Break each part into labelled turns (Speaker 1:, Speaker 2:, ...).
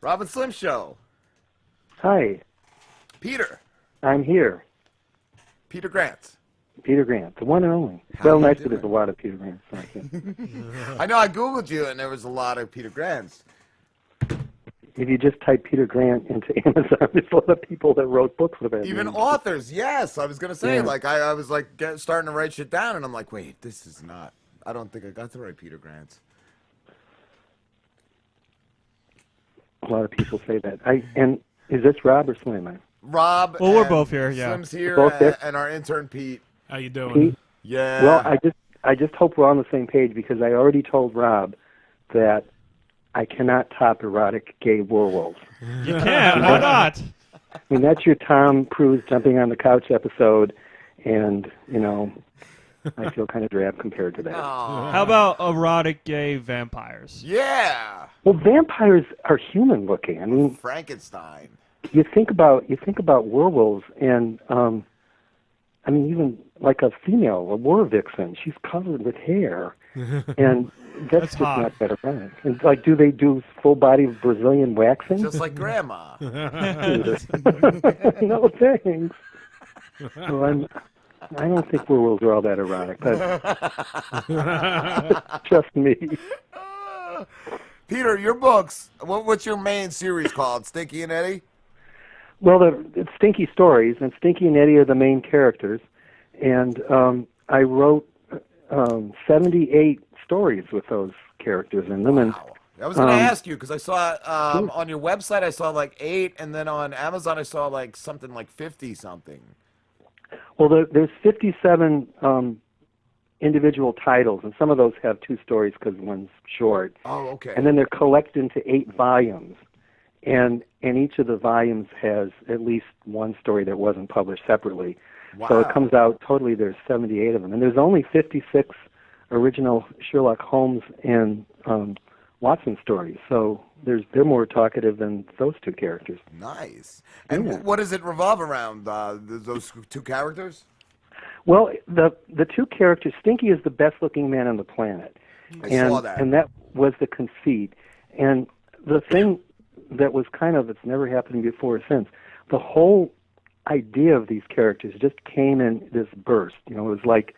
Speaker 1: Rob and Slim Show.
Speaker 2: Hi.
Speaker 1: Peter.
Speaker 2: I'm here.
Speaker 1: Peter Grant.
Speaker 2: Peter Grant, the one and only.
Speaker 1: How you
Speaker 2: Actually,
Speaker 1: doing?
Speaker 2: there's a lot of Peter Grants.
Speaker 1: I know, I Googled you, and there was a lot of Peter Grants.
Speaker 2: If you just type Peter Grant into Amazon, there's a lot of people that wrote books with that
Speaker 1: Even
Speaker 2: name.
Speaker 1: authors, yes. I was going to say,
Speaker 2: Yeah.
Speaker 1: like, I was, like, starting to write shit down, and I'm like, wait, this is not, I don't think I got the right Peter Grants.
Speaker 2: A lot of people say that. And is this Rob or Slim?
Speaker 1: Rob.
Speaker 3: Well, we're
Speaker 1: and
Speaker 3: both here, yeah.
Speaker 1: Slim's here,
Speaker 2: Both here?
Speaker 1: and our intern Pete.
Speaker 3: How you doing?
Speaker 2: Pete?
Speaker 1: Yeah.
Speaker 2: Well, I just hope we're on the same page because I already told Rob that I cannot top erotic gay werewolves.
Speaker 3: You can. Why not?
Speaker 2: I mean, that's your Tom Cruise jumping on the couch episode, and, you know, I feel kind of drab compared to that.
Speaker 1: Aw.
Speaker 3: How about erotic gay vampires?
Speaker 1: Yeah.
Speaker 2: Well, vampires are human looking. I mean,
Speaker 1: Frankenstein.
Speaker 2: you think about werewolves, and I mean, even like a female, a war vixen, she's covered with hair, and that's just
Speaker 3: hot.
Speaker 2: not better. Right? And, like, do they do full body Brazilian waxing?
Speaker 1: Just like Grandma.
Speaker 2: No thanks. So I don't think werewolves are all that erotic. That's just me.
Speaker 1: Peter, your books, what's your main series called? Stinky and Eddie?
Speaker 2: Well, it's Stinky Stories, and Stinky and Eddie are the main characters. And I wrote 78 stories with those characters in them. And
Speaker 1: Wow. I was going to ask you, because I saw on your website, I saw like 8, and then on Amazon, I saw like something like 50-something.
Speaker 2: well, there's 57 individual titles, and some of those have 2 stories because one's short.
Speaker 1: Oh, okay.
Speaker 2: And then they're collected into 8 volumes. And each of the volumes has at least one story that wasn't published separately.
Speaker 1: Wow.
Speaker 2: So it comes out, totally there's 78 of them. And there's only 56 original Sherlock Holmes and Watson stories. So they're more talkative than those 2 characters.
Speaker 1: Nice. And
Speaker 2: Yeah.
Speaker 1: what does it revolve around, those 2 characters?
Speaker 2: Well, the 2 characters, Stinky is the best-looking man on the planet.
Speaker 1: I saw that.
Speaker 2: And that was the conceit. And the thing that was kind of, it's never happened before or since, the whole idea of these characters just came in this burst. You know, it was like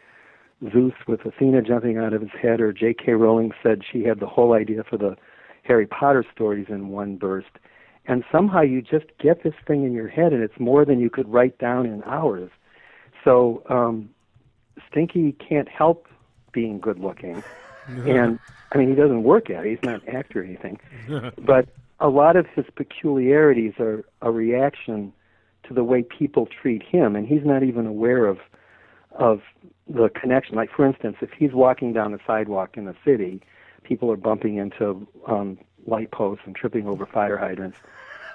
Speaker 2: Zeus with Athena jumping out of his head, or J.K. Rowling said she had the whole idea for the Harry Potter stories in one burst. And somehow you just get this thing in your head, and it's more than you could write down in hours. So Stinky can't help being good-looking. And, I mean, he doesn't work at it. He's not an actor or anything. But a lot of his peculiarities are a reaction to the way people treat him, and he's not even aware of the connection. Like, for instance, if he's walking down the sidewalk in the city, people are bumping into light posts and tripping over fire hydrants.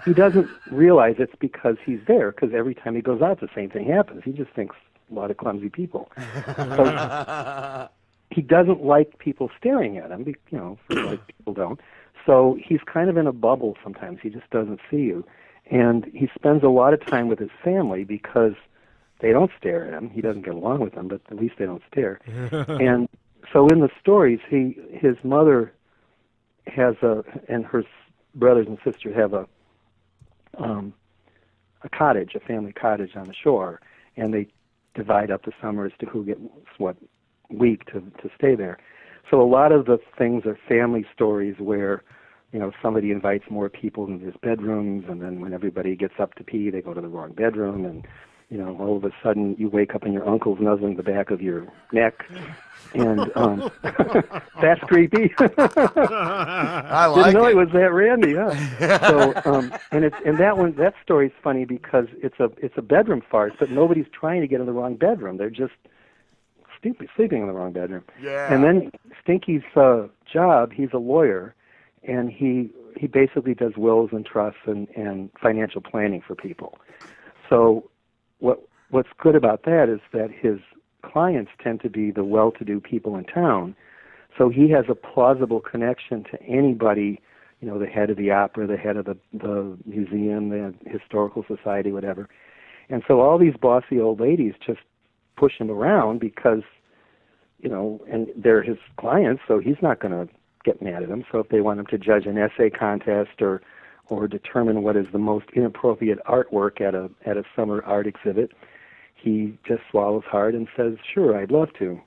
Speaker 2: He doesn't realize it's because he's there, because every time he goes out, the same thing happens. He just thinks a lot of clumsy people. So he doesn't like people staring at him, you know, like people don't. So he's kind of in a bubble sometimes. He just doesn't see you. And he spends a lot of time with his family because they don't stare at him. He doesn't get along with them, but at least they don't stare. And so in the stories, his mother has and her brothers and sisters have a cottage, a family cottage on the shore, and they divide up the summer as to who gets what week to stay there. So a lot of the things are family stories where, you know, somebody invites more people into his bedrooms, and then when everybody gets up to pee, they go to the wrong bedroom, and, you know, all of a sudden you wake up and your uncle's nuzzling the back of your neck, and that's creepy.
Speaker 1: I like
Speaker 2: Didn't know
Speaker 1: it.
Speaker 2: he was that randy, huh? So, that story's funny because it's a bedroom farce, but nobody's trying to get in the wrong bedroom. They're just sleeping in the wrong bedroom.
Speaker 1: Yeah.
Speaker 2: And then Stinky's job, he's a lawyer, and he basically does wills and trusts and financial planning for people. So what's good about that is that his clients tend to be the well-to-do people in town. So he has a plausible connection to anybody, you know, the head of the opera, the head of the museum, the historical society, whatever. And so all these bossy old ladies just push him around because, you know, and they're his clients, so he's not going to get mad at them. So if they want him to judge an essay contest or or determine what is the most inappropriate artwork at a summer art exhibit, he just swallows hard and says, "Sure, I'd love to."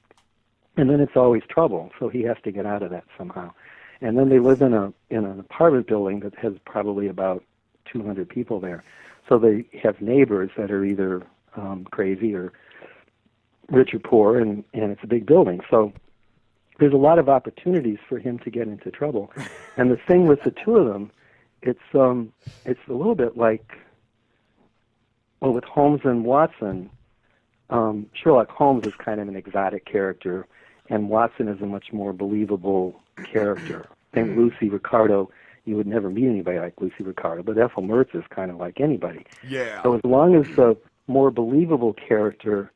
Speaker 2: And then it's always trouble, so he has to get out of that somehow. And then they live in an apartment building that has probably about 200 people there. So they have neighbors that are either crazy or rich or poor, and it's a big building. So there's a lot of opportunities for him to get into trouble. And the thing with the two of them, it's a little bit like, well, with Holmes and Watson, Sherlock Holmes is kind of an exotic character, and Watson is a much more believable character. I think Lucy Ricardo, you would never meet anybody like Lucy Ricardo, but Ethel Mertz is kind of like anybody.
Speaker 1: Yeah.
Speaker 2: So as long as the more believable character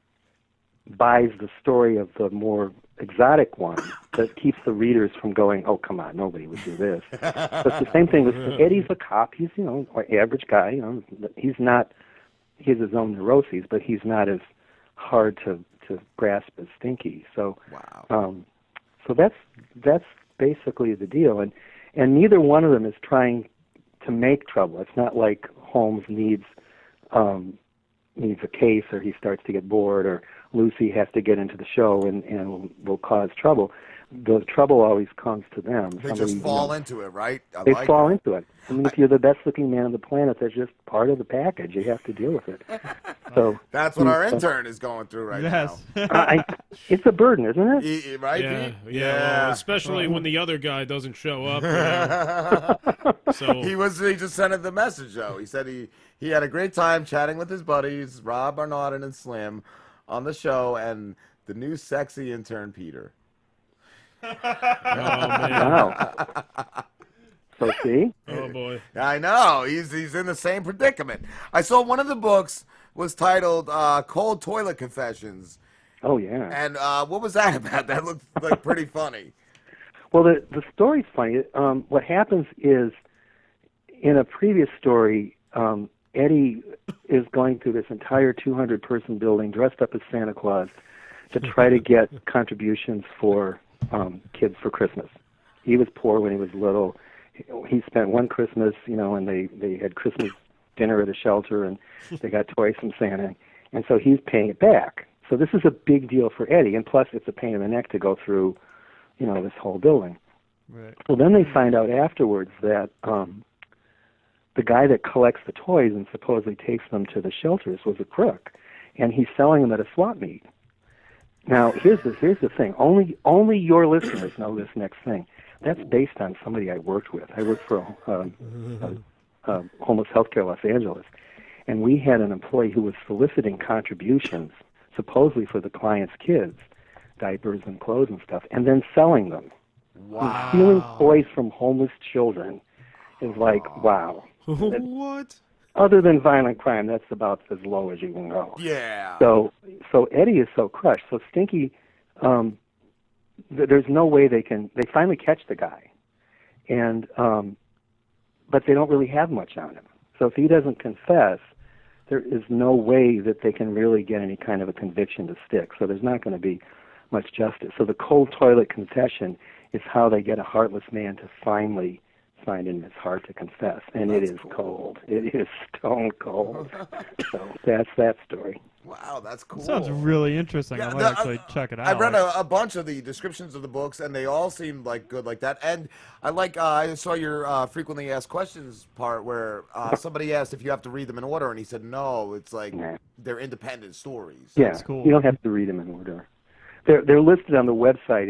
Speaker 2: buys the story of the more exotic one, that keeps the readers from going, "Oh, come on, nobody would do this." But it's the same thing with Eddie's a cop. He's, an average guy. He has his own neuroses, but he's not as hard to grasp as Stinky. So,
Speaker 1: wow.
Speaker 2: So that's basically the deal, and neither one of them is trying to make trouble. It's not like Holmes needs a case, or he starts to get bored, or Lucy has to get into the show and will cause trouble. The trouble always comes to them.
Speaker 1: They just fall into it, right?
Speaker 2: They fall into it. I mean, if you're the best-looking man on the planet, that's just part of the package. You have to deal with it. So
Speaker 1: that's what our intern is going through right now.
Speaker 2: It's a burden, isn't it?
Speaker 1: Right?
Speaker 4: Yeah. Well, especially when the other guy doesn't show up. So
Speaker 1: he just sent the message though. He said he had a great time chatting with his buddies Rob Arnaudin and Slim on the show, and the new sexy intern Peter.
Speaker 4: Oh man.
Speaker 2: Wow. So see?
Speaker 4: Oh boy.
Speaker 1: I know. He's in the same predicament. I saw one of the books was titled Cold Toilet Confessions.
Speaker 2: Oh yeah.
Speaker 1: And what was that about? That looked like pretty funny.
Speaker 2: Well, the story's funny. What happens is, in a previous story, Eddie is going through this entire 200-person building dressed up as Santa Claus to try to get contributions for kids for Christmas. He was poor when he was little. He spent one Christmas, and they had Christmas dinner at a shelter, and they got toys from Santa, and so he's paying it back. So this is a big deal for Eddie, and plus it's a pain in the neck to go through, this whole building.
Speaker 3: Right.
Speaker 2: Well, then they find out afterwards that the guy that collects the toys and supposedly takes them to the shelters was a crook, and he's selling them at a swap meet. Now, here's the thing. Only your listeners know this next thing. That's based on somebody I worked with. I worked for a homeless healthcare Los Angeles, and we had an employee who was soliciting contributions, supposedly for the client's kids, diapers and clothes and stuff, and then selling them.
Speaker 1: Wow.
Speaker 2: Stealing toys from homeless children is like, wow.
Speaker 4: What?
Speaker 2: Other than violent crime, that's about as low as you can go.
Speaker 1: Yeah.
Speaker 2: So Eddie is so crushed. So Stinky, there's no way they finally catch the guy, and but they don't really have much on him. So if he doesn't confess, there is no way that they can really get any kind of a conviction to stick. So there's not going to be much justice. So the cold toilet confession is how they get a heartless man to finally find in his heart to confess, and it is cold. It is stone cold. So that's that story.
Speaker 1: Wow, that's cool.
Speaker 3: Sounds really interesting.
Speaker 1: Yeah,
Speaker 3: I might actually check it out.
Speaker 1: I read a bunch of the descriptions of the books, and they all seemed like good like that. And I saw your frequently asked questions part where somebody asked if you have to read them in order, and he said no. It's like they're independent stories.
Speaker 2: Yeah,
Speaker 3: That's cool.
Speaker 2: You don't have to read them in order. They're listed on the website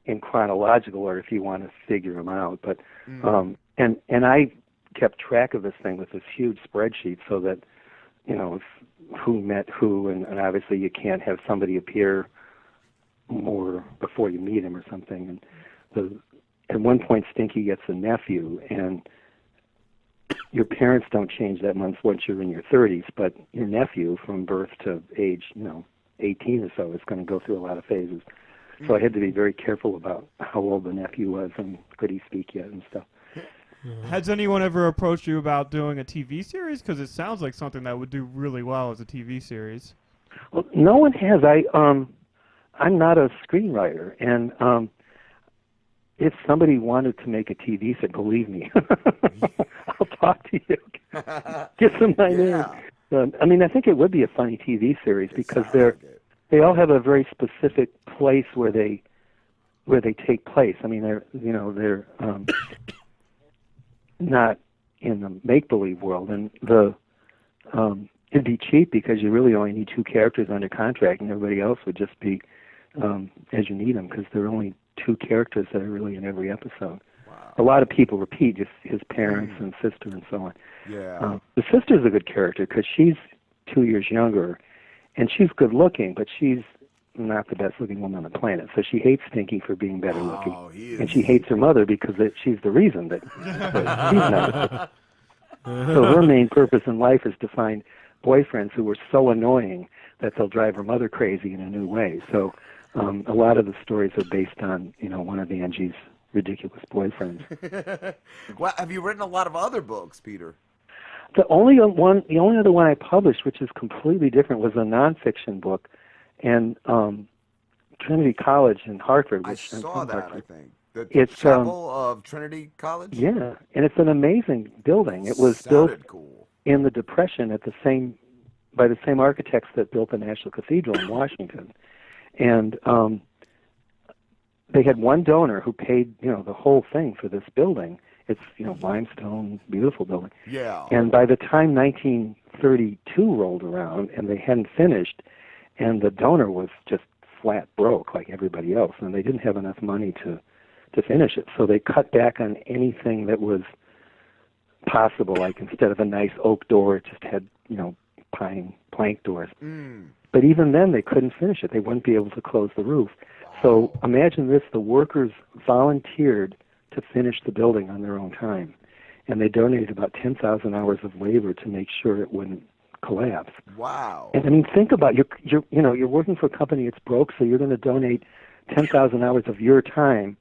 Speaker 2: in chronological order if you want to figure them out. But and I kept track of this thing with this huge spreadsheet so that who met who, and obviously you can't have somebody appear more before you meet him or something. And at one point Stinky gets a nephew, and your parents don't change that much once you're in your 30s, but your nephew from birth to age 18 or so is going to go through a lot of phases. So I had to be very careful about how old the nephew was and could he speak yet and stuff.
Speaker 3: Has anyone ever approached you about doing a TV series? Because it sounds like something that would do really well as a TV series.
Speaker 2: Well, no one has. I'm not a screenwriter, and if somebody wanted to make a TV series, believe me, gives them my
Speaker 1: Yeah.
Speaker 2: name. I mean, I think it would be a funny TV series because
Speaker 1: sounds like it.
Speaker 2: they all have a very specific place where they take place. I mean, they're not in the make-believe world, and it'd be cheap because you really only need 2 characters under contract, and everybody else would just be as you need them, because there are only 2 characters that are really in every episode.
Speaker 1: Wow.
Speaker 2: A lot of people repeat, just his parents and sister and so on.
Speaker 1: Yeah.
Speaker 2: The sister's a good character because she's 2 years younger, and she's good-looking, but she's not the best-looking woman on the planet. So she hates Stinky for being better-looking, and she hates her mother because she's the reason that she's not. So her main purpose in life is to find boyfriends who are so annoying that they'll drive her mother crazy in a new way. So a lot of the stories are based on, one of Angie's ridiculous boyfriends.
Speaker 1: Well, have you written a lot of other books, Peter?
Speaker 2: The only other one I published, which is completely different, was a nonfiction book, and Trinity College in Hartford. Which
Speaker 1: I saw that.
Speaker 2: Hartford.
Speaker 1: I think
Speaker 2: It's
Speaker 1: Chapel of Trinity College.
Speaker 2: Yeah, and it's an amazing building. It was
Speaker 1: Sounded
Speaker 2: built
Speaker 1: cool.
Speaker 2: in the Depression by the same architects that built the National Cathedral in Washington, and they had one donor who paid the whole thing for this building. It's limestone, beautiful building.
Speaker 1: Yeah.
Speaker 2: And by the time 1932 rolled around and they hadn't finished, and the donor was just flat broke like everybody else, and they didn't have enough money to finish it, so they cut back on anything that was possible. Like instead of a nice oak door, it just had pine plank doors. But even then, they couldn't finish it. They wouldn't be able to close the roof. So imagine this: the workers volunteered to finish the building on their own time, and they donated about 10,000 hours of labor to make sure it wouldn't collapse.
Speaker 1: Wow.
Speaker 2: And I mean, think about you're working for a company that's broke, so you're going to donate 10,000 hours of your time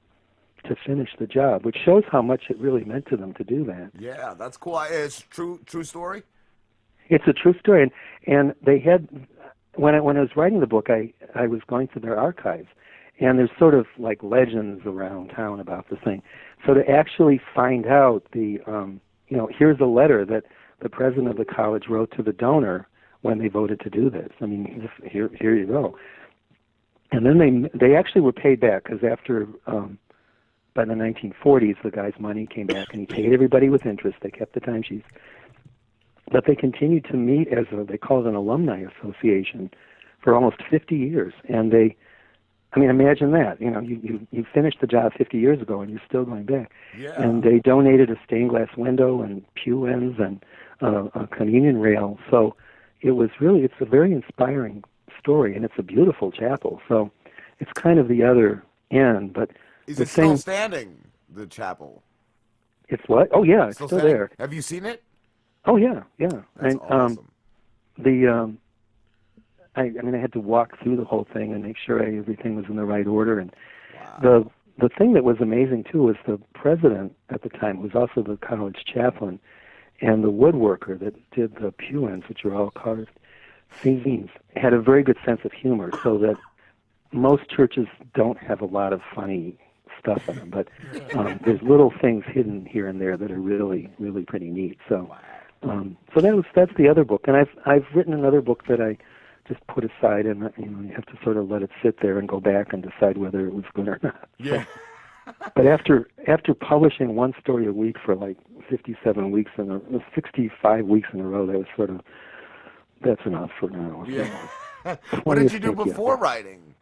Speaker 2: to finish the job, which shows how much it really meant to them to do that.
Speaker 1: Yeah, that's cool. It's true story.
Speaker 2: It's a true story, and they had when I was writing the book, I was going through their archives, and there's sort of like legends around town about the thing. So to actually find out here's a letter that the president of the college wrote to the donor when they voted to do this. I mean, here you go. And then they actually were paid back because after by the 1940s, the guy's money came back, and he paid everybody with interest. They kept the timesheets. But they continued to meet as they call it an alumni association for almost 50 years. And imagine that. You finished the job 50 years ago, and you're still going back.
Speaker 1: Yeah.
Speaker 2: And they donated a stained glass window and pew ends and a communion rail. So it's a very inspiring story, and it's a beautiful chapel. So it's kind of the other end, but
Speaker 1: is it still standing, the chapel?
Speaker 2: It's what? Oh yeah, it's still there.
Speaker 1: Have you seen it?
Speaker 2: Oh yeah.
Speaker 1: That's awesome.
Speaker 2: I had to walk through the whole thing and make sure everything was in the right order. And
Speaker 1: wow.
Speaker 2: the thing that was amazing too was the president at the time was also the college chaplain, and the woodworker that did the pew ends, which are all carved scenes, had a very good sense of humor, so that most churches don't have a lot of funny stuff in them, but there's little things hidden here and there that are really, really pretty neat. So, that's the other book, and I've written another book that I just put aside, and you have to sort of let it sit there and go back and decide whether it was good or not.
Speaker 1: Yeah.
Speaker 2: But after publishing one story a week for like 65 weeks in a row, that's enough for now.
Speaker 1: Yeah. What did you do before writing?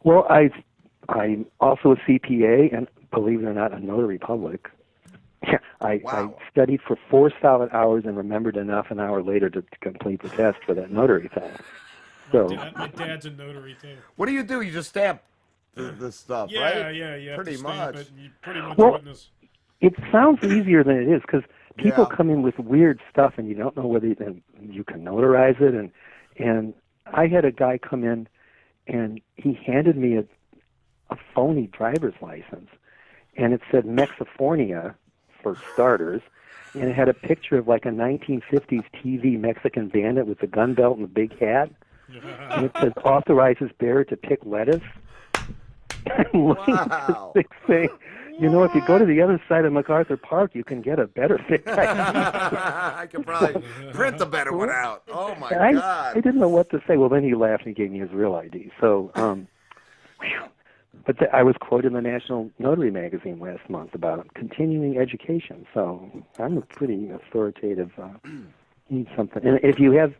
Speaker 2: Well, I'm also a CPA, and believe it or not, a notary public. I studied for 4 solid hours and remembered enough an hour later to complete the test for that notary thing. So
Speaker 4: my dad's a notary too.
Speaker 1: What do? You just stamp the stuff, right?
Speaker 4: Yeah.
Speaker 1: Pretty much.
Speaker 4: You pretty much witness.
Speaker 2: It sounds easier than it is because people come in with weird stuff and you don't know whether you can notarize it. And I had a guy come in and he handed me a phony driver's license, and it said Mexifornia for starters, and it had a picture of like a 1950s TV Mexican bandit with a gun belt and a big hat, and it says authorizes bearer to pick lettuce. I'm looking at this big thing, You know, if you go to the other side of MacArthur Park, you can get a better fit.
Speaker 1: I could probably print a better one out. Oh my
Speaker 2: I
Speaker 1: God!
Speaker 2: didn't know what to say. Well, then he laughed and he gave me his real ID. So, but I was quoted in the National Notary magazine last month about continuing education. So I'm a pretty authoritative. Need something. And if you have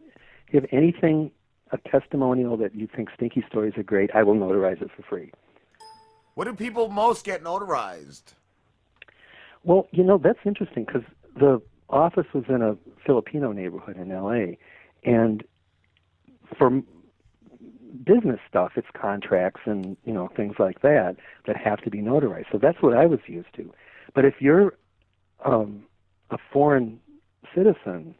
Speaker 2: anything, a testimonial that you think Stinky Stories are great, I will notarize it for free.
Speaker 1: What do people most get notarized?
Speaker 2: Well, you know, that's interesting because the office was in a Filipino neighborhood in L.A., and for business stuff, it's contracts and, you know, things like that have to be notarized. So that's what I was used to. But if you're a foreign citizen,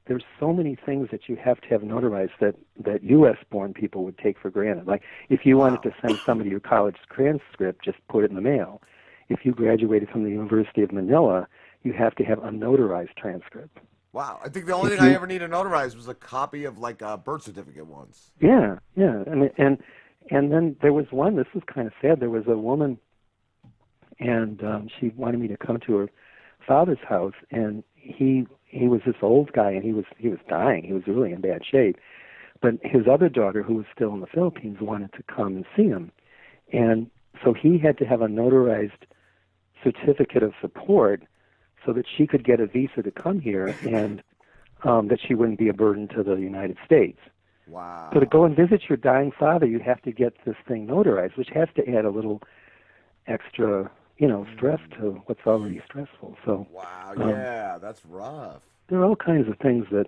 Speaker 2: there's so many things that you have to have notarized that U.S.-born people would take for granted. Like, if you wanted to send somebody your college transcript, just put it in the mail. If you graduated from the University of Manila, you have to have a notarized transcript.
Speaker 1: Wow. I think the only thing I ever needed notarized was a copy of, like, a birth certificate once.
Speaker 2: Yeah. And then there was one, this was kind of sad, there was a woman, and she wanted me to come to her father's house, and he was this old guy, and he was dying. He was really in bad shape. But his other daughter, who was still in the Philippines, wanted to come and see him. And so he had to have a notarized certificate of support so that she could get a visa to come here and that she wouldn't be a burden to the United States.
Speaker 1: Wow.
Speaker 2: So to go and visit your dying father, you have to get this thing notarized, which has to add a little extra, you know, stress to what's already stressful. So
Speaker 1: wow, yeah, that's rough.
Speaker 2: There are all kinds of things that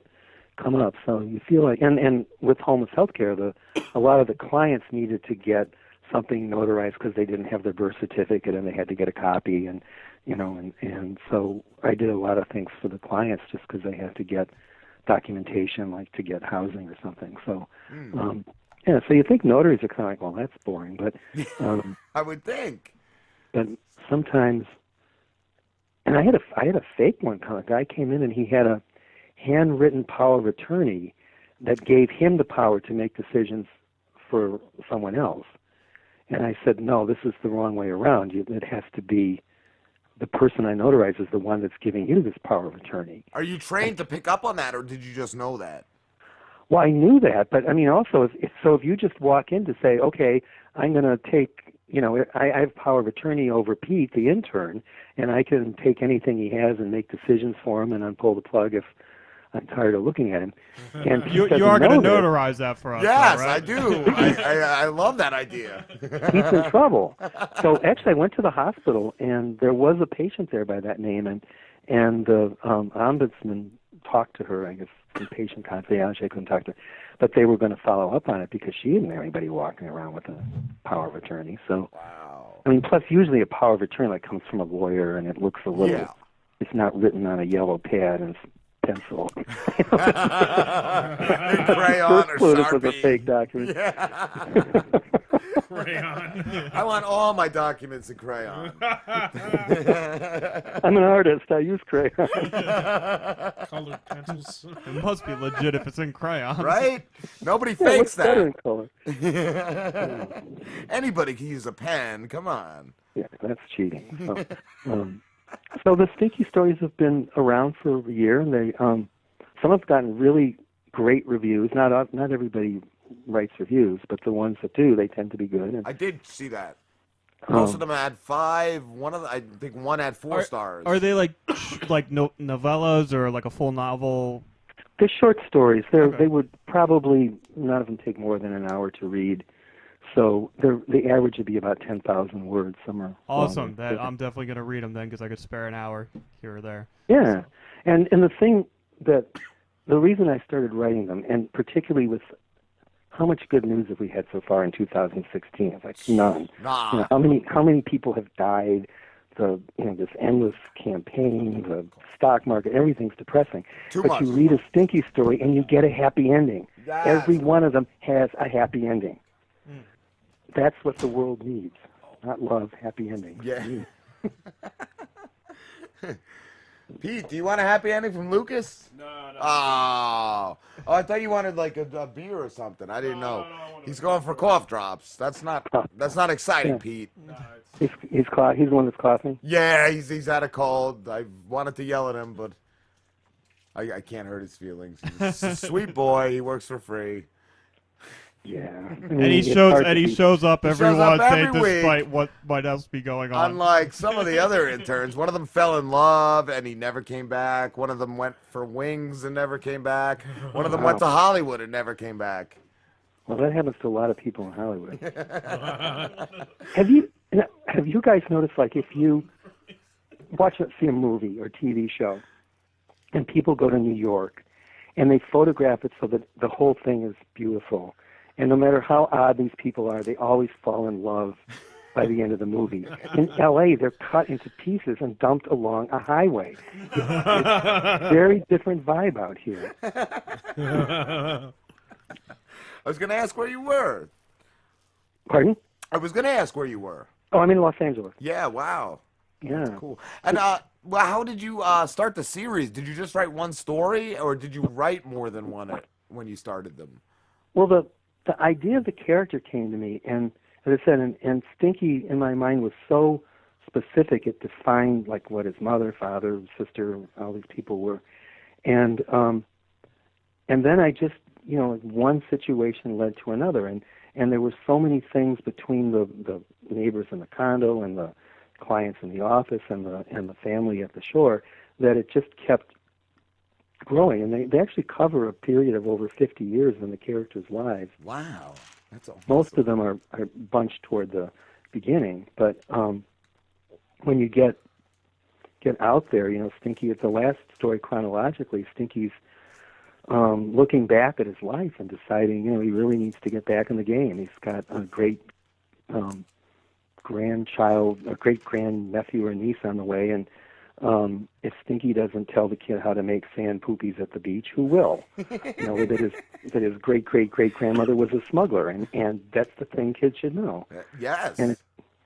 Speaker 2: come up. So you feel like, and with homeless healthcare, a lot of the clients needed to get something notarized because they didn't have their birth certificate and they had to get a copy, and you know, and so I did a lot of things for the clients just because they had to get documentation, like to get housing or something. So yeah, so you think notaries are kind of like, well, that's boring, but
Speaker 1: I would think.
Speaker 2: But sometimes, and I had a fake one. A guy came in and he had a handwritten power of attorney that gave him the power to make decisions for someone else. And I said, no, this is the wrong way around. It has to be the person I notarize is the one that's giving you this power of attorney.
Speaker 1: Are you trained to pick up on that, or did you just know that?
Speaker 2: Well, I knew that, but I mean, also, if you just walk in to say, okay, I'm going to take, you know, I have power of attorney over Pete, the intern, and I can take anything he has and make decisions for him and unpull the plug if I'm tired of looking at him. And
Speaker 3: you are going to notarize that for us.
Speaker 1: Yes,
Speaker 3: though, right?
Speaker 1: I do. I love that idea.
Speaker 2: He's in trouble. So actually, I went to the hospital, and there was a patient there by that name, and the ombudsman talked to her, I guess, in patient confidentiality. I couldn't talk to her. But they were going to follow up on it because she didn't have anybody walking around with a power of attorney. So,
Speaker 1: wow.
Speaker 2: I mean, plus usually a power of attorney like comes from a lawyer, and it looks a little,
Speaker 1: yeah.
Speaker 2: It's not written on a yellow pad and pencil.
Speaker 1: Crayon or
Speaker 2: Sharpie.
Speaker 1: Sharpie.
Speaker 2: Was a fake document.
Speaker 1: Yeah.
Speaker 4: Crayon.
Speaker 1: I want all my documents in crayon.
Speaker 2: I'm an artist. I use crayon.
Speaker 4: Colored pencils.
Speaker 3: It must be legit if it's in crayon.
Speaker 1: Right? Nobody
Speaker 2: Yeah,
Speaker 1: fakes
Speaker 2: what's better in
Speaker 1: that.
Speaker 2: color?
Speaker 1: Anybody can use a pen. Come on.
Speaker 2: Yeah, that's cheating. So the Stinky Stories have been around for a year, and they some have gotten really great reviews. Not everybody writes reviews, but the ones that do, they tend to be good. And,
Speaker 1: I did see that. Most of them had 5. I think one had 4 stars.
Speaker 3: Are they like novellas or like a full novel?
Speaker 2: They're short stories.
Speaker 3: Okay.
Speaker 2: They would probably, none of them take more than an hour to read. So the average would be about 10,000 words. Some are
Speaker 3: Awesome.
Speaker 2: longer.
Speaker 3: I'm definitely going to read them then because I could spare an hour here or there.
Speaker 2: Yeah. And the thing the reason I started writing them, and particularly with how much good news have we had so far in 2016? It's like none.
Speaker 1: Nah.
Speaker 2: You know, how many people have died? This endless campaign, the stock market, everything's depressing.
Speaker 1: Too
Speaker 2: but
Speaker 1: much.
Speaker 2: you read a Stinky story and you get a happy ending.
Speaker 1: Yes.
Speaker 2: Every one of them has a happy ending. That's what the world needs. Not love, happy endings.
Speaker 1: Yeah. Pete, do you want a happy ending from Lucas?
Speaker 4: No.
Speaker 1: Oh, I thought you wanted like a beer or something. I didn't know. He's going for cough drops. That's not exciting,
Speaker 2: Yeah.
Speaker 1: Pete.
Speaker 2: He's the one that's coughing.
Speaker 1: Yeah, he's had a cold. I wanted to yell at him, but I can't hurt his feelings. He's a sweet boy. He works for free.
Speaker 2: Yeah.
Speaker 3: And he shows up every Wednesday despite what might else be going on.
Speaker 1: Unlike some of the other interns, one of them fell in love and he never came back. One of them went for wings and never came back. One of them went to Hollywood and never came back.
Speaker 2: Well, that happens to a lot of people in Hollywood. Have you guys noticed, like, if you see a movie or TV show, and people go to New York, and they photograph it so that the whole thing is beautiful, and no matter how odd these people are, they always fall in love by the end of the movie. In L.A., they're cut into pieces and dumped along a highway. It's a very different vibe out here.
Speaker 1: I was going to ask where you were.
Speaker 2: Pardon?
Speaker 1: I was going to ask where you were.
Speaker 2: Oh, I'm in Los Angeles.
Speaker 1: Yeah, wow.
Speaker 2: Yeah.
Speaker 1: That's cool. And well, how did you start the series? Did you just write one story, or did you write more than one when you started them?
Speaker 2: Well, the idea of the character came to me, and as I said, and Stinky in my mind was so specific. It defined like what his mother, father, sister, all these people were, and then I just one situation led to another, and there were so many things between the neighbors in the condo and the clients in the office and the family at the shore that it just kept growing. And they actually cover a period of over 50 years in the characters' lives.
Speaker 1: Wow, that's awesome.
Speaker 2: Most of them are bunched toward the beginning, but when you get out there, Stinky is the last story chronologically. Stinky's looking back at his life and deciding, he really needs to get back in the game. He's got a great grandchild, a great-grandnephew or niece on the way, and if Stinky doesn't tell the kid how to make sand poopies at the beach, who will? That his great-great-great-grandmother was a smuggler, and that's the thing kids should know.
Speaker 1: Yes.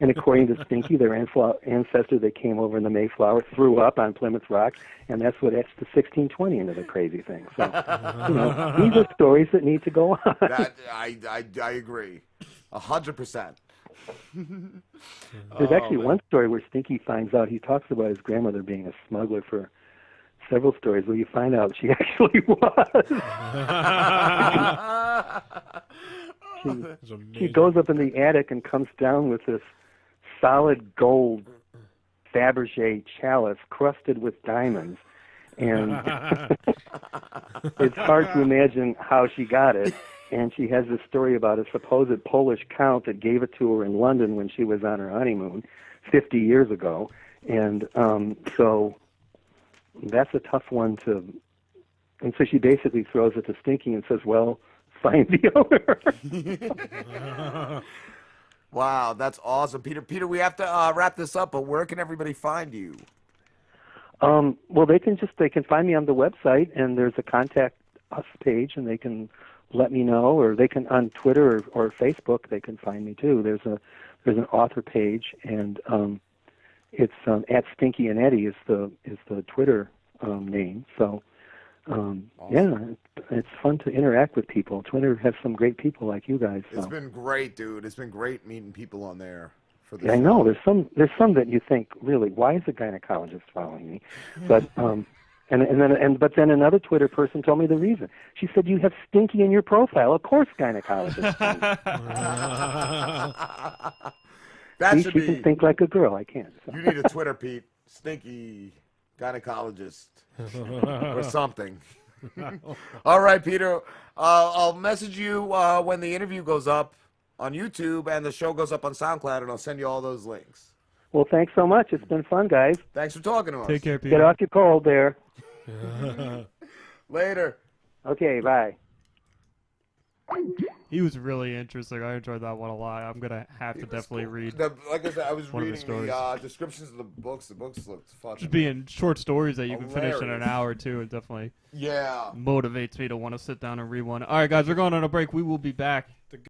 Speaker 2: And according to Stinky, their ancestor that came over in the Mayflower threw up on Plymouth Rock, and that's what etched the 1620 into the crazy thing. So, these are stories that need to go on.
Speaker 1: I agree, 100%.
Speaker 2: There's actually one story where Stinky finds out, he talks about his grandmother being a smuggler for several stories where you find out she actually was. She goes up in the attic and comes down with this solid gold Fabergé chalice crusted with diamonds. And it's hard to imagine how she got it. And she has this story about a supposed Polish count that gave it to her in London when she was on her honeymoon 50 years ago. And so that's a tough one to... And so she basically throws it to Stinky and says, well, find the owner.
Speaker 1: Wow, that's awesome. Peter, we have to wrap this up, but where can everybody find you?
Speaker 2: Well, they can find me on the website, and there's a contact us page, and they can let me know, or they can on Twitter or Facebook. They can find me too. There's an author page, and it's at Stinky and Eddie is the Twitter name. So awesome. Yeah, it's fun to interact with people. Twitter has some great people like you guys. So.
Speaker 1: It's been great, dude. It's been great meeting people on there.
Speaker 2: Yeah, I know. There's some that you think, really, why is a gynecologist following me? But but then another Twitter person told me the reason. She said, you have Stinky in your profile. Of course, gynecologists.
Speaker 1: She
Speaker 2: can think like a girl. I can't. So.
Speaker 1: You need a Twitter, Pete. Stinky gynecologist or something. All right, Peter. I'll message you when the interview goes up on YouTube and the show goes up on SoundCloud, and I'll send you all those links.
Speaker 2: Well, thanks so much. It's been fun, guys.
Speaker 1: Thanks for talking to us.
Speaker 3: Take care, Peter.
Speaker 2: Get off your cold there.
Speaker 1: Later.
Speaker 2: Okay, bye.
Speaker 3: He was really interesting. I enjoyed that one a lot. I'm going to have to definitely read.
Speaker 1: Like I said, I was reading
Speaker 3: the
Speaker 1: descriptions of the books. The books looked fucking...
Speaker 3: Just being short stories that you
Speaker 1: hilarious.
Speaker 3: can finish in an hour, too. It definitely
Speaker 1: motivates
Speaker 3: me to want to sit down and read one. All right, guys, we're going on a break. We will be back.